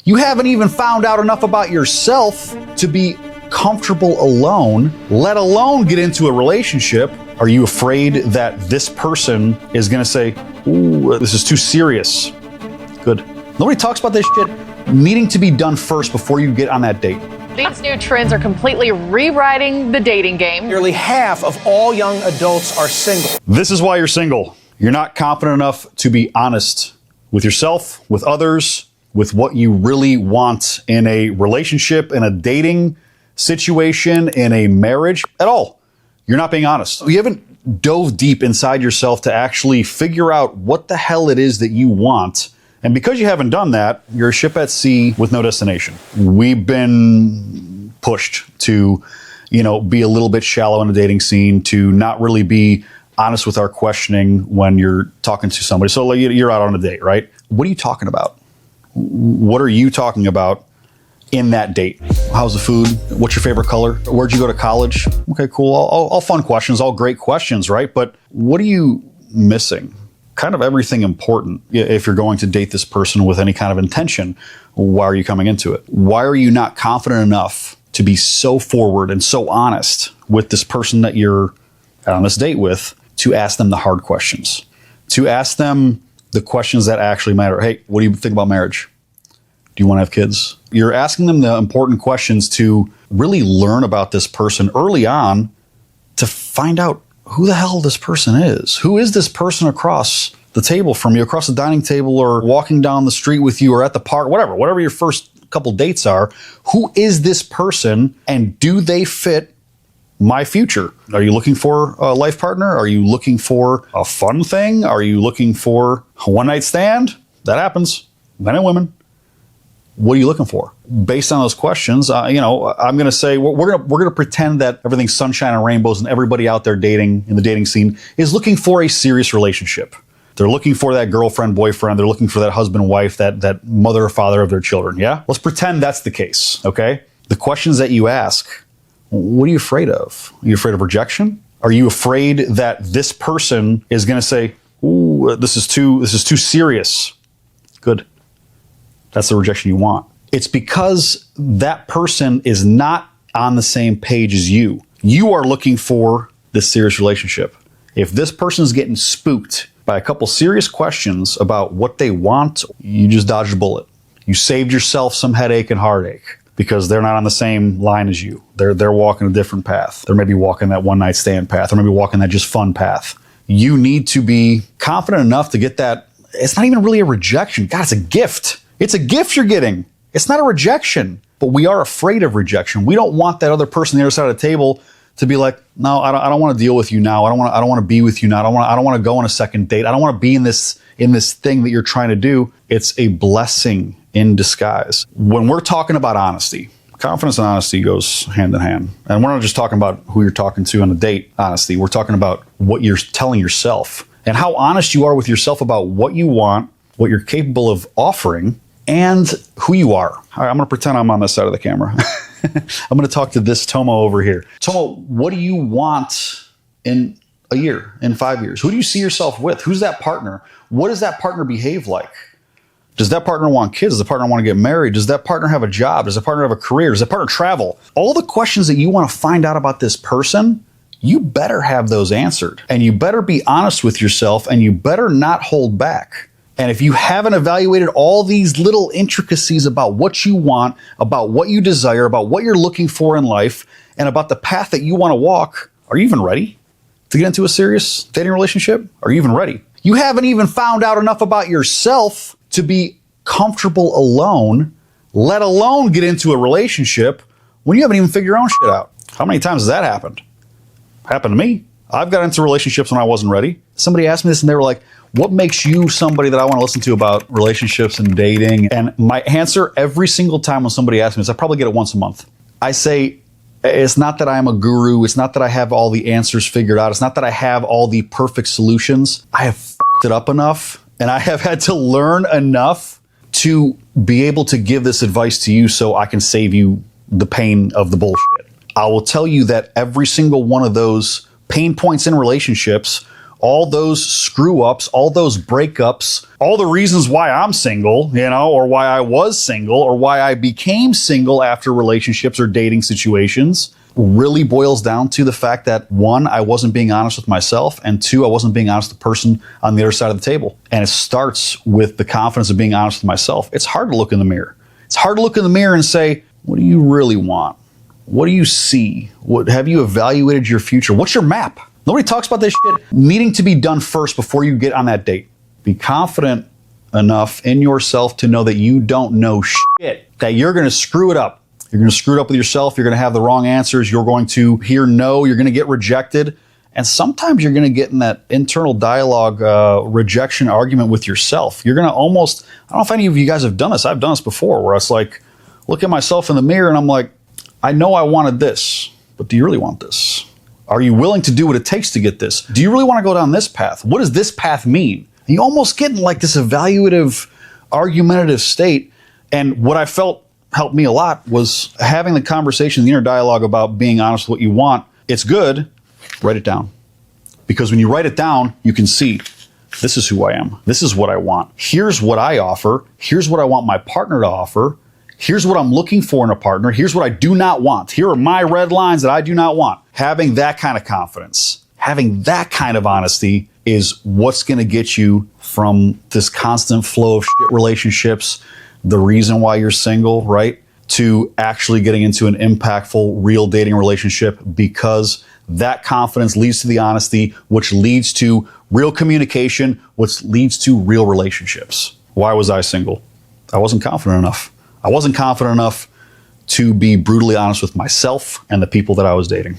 You haven't even found out enough about yourself to be comfortable alone, let alone get into a relationship. Are you afraid that this person is going to say, ooh, this is too serious? Good. Nobody talks about this shit needing to be done first before you get on that date. These new trends are completely rewriting the dating game. Nearly half of all young adults are single. This is why you're single. You're not confident enough to be honest with yourself, with others, with what you really want in a relationship, in a dating situation, in a marriage at all. You're not being honest. You haven't dove deep inside yourself to actually figure out what the hell it is that you want. And because you haven't done that, you're a ship at sea with no destination. We've been pushed to, be a little bit shallow in the dating scene, to not really be honest with our questioning when you're talking to somebody. So you're out on a date, right? What are you talking about? What are you talking about in that date? How's the food? What's your favorite color? Where'd you go to college? Okay, cool. All fun questions, all great questions, right? But what are you missing? Kind of everything important. If you're going to date this person with any kind of intention, why are you coming into it? Why are you not confident enough to be so forward and so honest with this person that you're on this date with, to ask them the hard questions, to ask them the questions that actually matter? Hey, what do you think about marriage? Do you want to have kids? You're asking them the important questions to really learn about this person early on, to find out who the hell this person is. Who is this person across the table from you, across the dining table, or walking down the street with you, or at the park, whatever your first couple dates are. Who is this person, and do they fit my future? Are you looking for a life partner? Are you looking for a fun thing? Are you looking for a one-night stand? That happens, men and women. What are you looking for? Based on those questions, I'm going to say we're going to pretend that everything's sunshine and rainbows, and everybody out there dating in the dating scene is looking for a serious relationship. They're looking for that girlfriend, boyfriend. They're looking for that husband, wife, that mother or father of their children. Yeah, let's pretend that's the case. Okay, the questions that you ask. What are you afraid of? Are you afraid of rejection? Are you afraid that this person is going to say, ooh, this is too serious? Good. That's the rejection you want. It's because that person is not on the same page as you. You are looking for this serious relationship. If this person is getting spooked by a couple serious questions about what they want, you just dodged a bullet. You saved yourself some headache and heartache, because they're not on the same line as you. They're walking a different path. They're maybe walking that one night stand path, or maybe walking that just fun path. You need to be confident enough to get that. It's not even really a rejection. God, it's a gift. It's a gift you're getting. It's not a rejection, but we are afraid of rejection. We don't want that other person on the other side of the table to be like, no, I don't want to deal with you now. I don't want to be with you now. I don't want to go on a second date. I don't want to be in this thing that you're trying to do. It's a blessing in disguise. When we're talking about honesty, confidence and honesty goes hand in hand. And we're not just talking about who you're talking to on a date, honesty. We're talking about what you're telling yourself and how honest you are with yourself about what you want, what you're capable of offering, and who you are. All right, I'm going to pretend I'm on this side of the camera. I'm going to talk to this Tomo over here. Tomo, what do you want in a year, in 5 years? Who do you see yourself with? Who's that partner? What does that partner behave like? Does that partner want kids? Does the partner want to get married? Does that partner have a job? Does the partner have a career? Does that partner travel? All the questions that you want to find out about this person, you better have those answered. And you better be honest with yourself, and you better not hold back. And if you haven't evaluated all these little intricacies about what you want, about what you desire, about what you're looking for in life, and about the path that you want to walk, are you even ready to get into a serious dating relationship? Are you even ready? You haven't even found out enough about yourself to be comfortable alone, let alone get into a relationship when you haven't even figured your own shit out. How many times has that happened? Happened to me. I've got into relationships when I wasn't ready. Somebody asked me this and they were like, what makes you somebody that I want to listen to about relationships and dating? And my answer every single time when somebody asks me is, I probably get it once a month. I say, it's not that I'm a guru. It's not that I have all the answers figured out. It's not that I have all the perfect solutions. I have fucked it up enough, and I have had to learn enough to be able to give this advice to you so I can save you the pain of the bullshit. I will tell you that every single one of those pain points in relationships all those screw ups, all those breakups, all the reasons why I'm single, or why I was single, or why I became single after relationships or dating situations, really boils down to the fact that, one, I wasn't being honest with myself, and two, I wasn't being honest with the person on the other side of the table. And it starts with the confidence of being honest with myself. It's hard to look in the mirror. It's hard to look in the mirror and say, what do you really want? What do you see? Have you evaluated your future? What's your map? Nobody talks about this shit needing to be done first before you get on that date. Be confident enough in yourself to know that you don't know shit, that you're going to screw it up. You're going to screw it up with yourself. You're going to have the wrong answers. You're going to hear no. You're going to get rejected. And sometimes you're going to get in that internal dialogue, rejection argument with yourself. You're going to almost, I don't know if any of you guys have done this. I've done this before where it's like, look at myself in the mirror and I'm like, I know I wanted this, but do you really want this? Are you willing to do what it takes to get this? Do you really want to go down this path? What does this path mean? And you almost get in like this evaluative, argumentative state. And what I felt helped me a lot was having the conversation, the inner dialogue about being honest with what you want. It's good. Write it down. Because when you write it down, you can see, this is who I am. This is what I want. Here's what I offer. Here's what I want my partner to offer. Here's what I'm looking for in a partner. Here's what I do not want. Here are my red lines that I do not want. Having that kind of confidence, having that kind of honesty is what's going to get you from this constant flow of shit relationships, the reason why you're single, right? To actually getting into an impactful, real dating relationship, because that confidence leads to the honesty, which leads to real communication, which leads to real relationships. Why was I single? I wasn't confident enough. I wasn't confident enough to be brutally honest with myself and the people that I was dating.